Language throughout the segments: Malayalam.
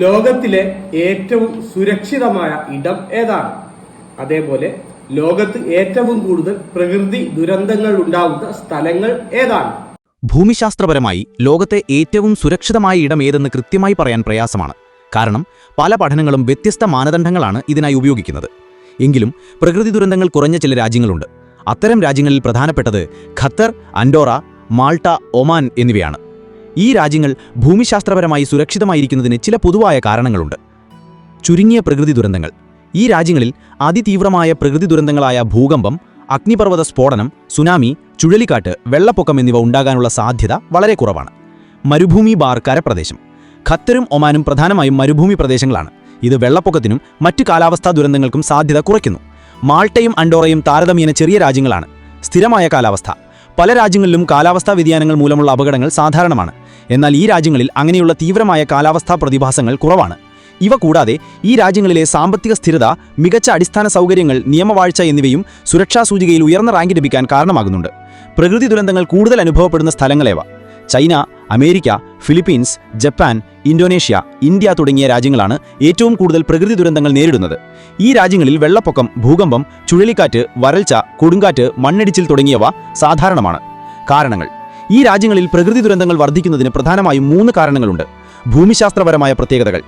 ലോകത്തിലെ ഏറ്റവും സുരക്ഷിതമായ ഇടം ഏതാണ്? അതേപോലെ ലോകത്ത് ഏറ്റവും കൂടുതൽ പ്രകൃതി ദുരന്തങ്ങൾ ഉണ്ടാവുന്ന സ്ഥലങ്ങൾ ഏതാണ്? ഭൂമിശാസ്ത്രപരമായി ലോകത്തെ ഏറ്റവും സുരക്ഷിതമായ ഇടം ഏതെന്ന് കൃത്യമായി പറയാൻ പ്രയാസമാണ്. കാരണം പല പഠനങ്ങളും വ്യത്യസ്ത മാനദണ്ഡങ്ങളാണ് ഇതിനായി ഉപയോഗിക്കുന്നത്. എങ്കിലും പ്രകൃതി ദുരന്തങ്ങൾ കുറഞ്ഞ ചില രാജ്യങ്ങളുണ്ട്. അത്തരം രാജ്യങ്ങളിൽ പ്രധാനപ്പെട്ടത് ഖത്തർ, അൻഡോറ, മാൾട്ട, ഒമാൻ എന്നിവയാണ്. ഈ രാജ്യങ്ങൾ ഭൂമിശാസ്ത്രപരമായി സുരക്ഷിതമായിരിക്കുന്നതിന് ചില പൊതുവായ കാരണങ്ങളുണ്ട്. ചുരുങ്ങിയ പ്രകൃതി ദുരന്തങ്ങൾ. ഈ രാജ്യങ്ങളിൽ അതിതീവ്രമായ പ്രകൃതി ദുരന്തങ്ങളായ ഭൂകമ്പം, അഗ്നിപർവ്വത സ്ഫോടനം, സുനാമി, ചുഴലിക്കാറ്റ്, വെള്ളപ്പൊക്കം എന്നിവ ഉണ്ടാകാനുള്ള സാധ്യത വളരെ കുറവാണ്. മരുഭൂമി ബാർ കരപ്രദേശം. ഖത്തറും ഒമാനും പ്രധാനമായും മരുഭൂമി പ്രദേശങ്ങളാണ്. ഇത് വെള്ളപ്പൊക്കത്തിനും മറ്റു കാലാവസ്ഥാ ദുരന്തങ്ങൾക്കും സാധ്യത കുറയ്ക്കുന്നു. മാൾട്ടയും അൻഡോറയും താരതമ്യേന ചെറിയ രാജ്യങ്ങളാണ്. സ്ഥിരമായ കാലാവസ്ഥ. പല രാജ്യങ്ങളിലും കാലാവസ്ഥാ വ്യതിയാനങ്ങൾ മൂലമുള്ള അപകടങ്ങൾ സാധാരണമാണ്. എന്നാൽ ഈ രാജ്യങ്ങളിൽ അങ്ങനെയുള്ള തീവ്രമായ കാലാവസ്ഥാ പ്രതിഭാസങ്ങൾ കുറവാണ്. ഇവ കൂടാതെ ഈ രാജ്യങ്ങളിലെ സാമ്പത്തിക സ്ഥിരത, മികച്ച അടിസ്ഥാന സൗകര്യങ്ങൾ, നിയമവാഴ്ച എന്നിവയും സുരക്ഷാ സൂചികയിൽ ഉയർന്ന റാങ്ക് ലഭിക്കാൻ കാരണമാകുന്നുണ്ട്. പ്രകൃതി ദുരന്തങ്ങൾ കൂടുതൽ അനുഭവപ്പെടുന്ന സ്ഥലങ്ങളേവ? China, America, Philippines, Japan, Indonesia, India തുടങ്ങിയ രാജ്യങ്ങളാണ് ഏറ്റവും കൂടുതൽ പ്രകൃതി ദുരന്തങ്ങൾ നേരിടുന്നത്. ഈ രാജ്യങ്ങളിൽ വെള്ളപ്പൊക്കം, ഭൂകമ്പം, ചുഴലിക്കാറ്റ്, വരൾച്ച, കൊടുങ്കാറ്റ്, മണ്ണിടിച്ചിൽ തുടങ്ങിയവ സാധാരണമാണ്. കാരണങ്ങൾ. ഈ രാജ്യങ്ങളിൽ പ്രകൃതി ദുരന്തങ്ങൾ വർദ്ധിക്കുന്നതിന് പ്രധാനമായും 3 കാരണങ്ങളുണ്ട്. ഭൂമിശാസ്ത്രപരമായ പ്രത്യേകതകൾ.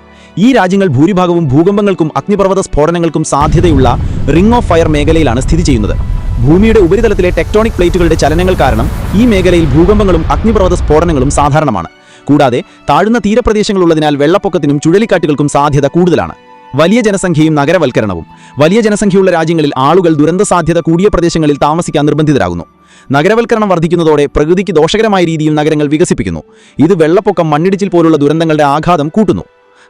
ഈ രാജ്യങ്ങൾ ഭൂരിഭാഗവും ഭൂകമ്പങ്ങൾക്കും അഗ്നിപർവ്വത സ്ഫോടനങ്ങൾക്കും സാധ്യതയുള്ള റിംഗ് ഓഫ് ഫയർ മേഖലയിലാണ് സ്ഥിതി ചെയ്യുന്നത്. ഭൂമിയുടെ ഉപരിതലത്തിലെ ടെക്ടോണിക് പ്ലേറ്റുകളുടെ ചലനങ്ങൾ കാരണം ഈ മേഖലയിൽ ഭൂകമ്പങ്ങളും അഗ്നിപർവ്വത സ്ഫോടനങ്ങളും സാധാരണമാണ്. കൂടാതെ താഴ്ന്ന തീരപ്രദേശങ്ങളുള്ളതിനാൽ വെള്ളപ്പൊക്കത്തിനും ചുഴലിക്കാറ്റുകൾക്കും സാധ്യത കൂടുതലാണ്. വലിയ ജനസംഖ്യയും നഗരവൽക്കരണവും. വലിയ ജനസംഖ്യയുള്ള രാജ്യങ്ങളിൽ ആളുകൾ ദുരന്ത സാധ്യത കൂടിയ പ്രദേശങ്ങളിൽ താമസിക്കാൻ നിർബന്ധിതരാകുന്നു. നഗരവൽക്കരണം വർദ്ധിക്കുന്നതോടെ പ്രകൃതിക്ക് ദോഷകരമായ രീതിയിൽ നഗരങ്ങൾ വികസിപ്പിക്കുന്നു. ഇത് വെള്ളപ്പൊക്കം, മണ്ണിടിച്ചിൽ പോലുള്ള ദുരന്തങ്ങളുടെ ആഘാതം കൂട്ടുന്നു.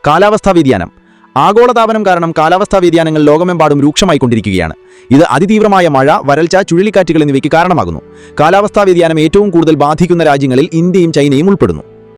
കാലാവസ്ഥാ വ്യതിയാനം. ആഗോളതാപനം കാരണം കാലാവസ്ഥാ വ്യതിയാനങ്ങൾ ലോകമെമ്പാടും രൂക്ഷമായിക്കൊണ്ടിരിക്കുകയാണ്. ഇത് അതിതീവ്രമായ മഴ, വരൾച്ച, ചുഴലിക്കാറ്റുകൾ എന്നിവയ്ക്ക് കാരണമാകുന്നു. കാലാവസ്ഥാ വ്യതിയാനം ഏറ്റവും കൂടുതൽ ബാധിക്കുന്ന രാജ്യങ്ങളിൽ ഇന്ത്യയും ചൈനയും ഉൾപ്പെടുന്നു.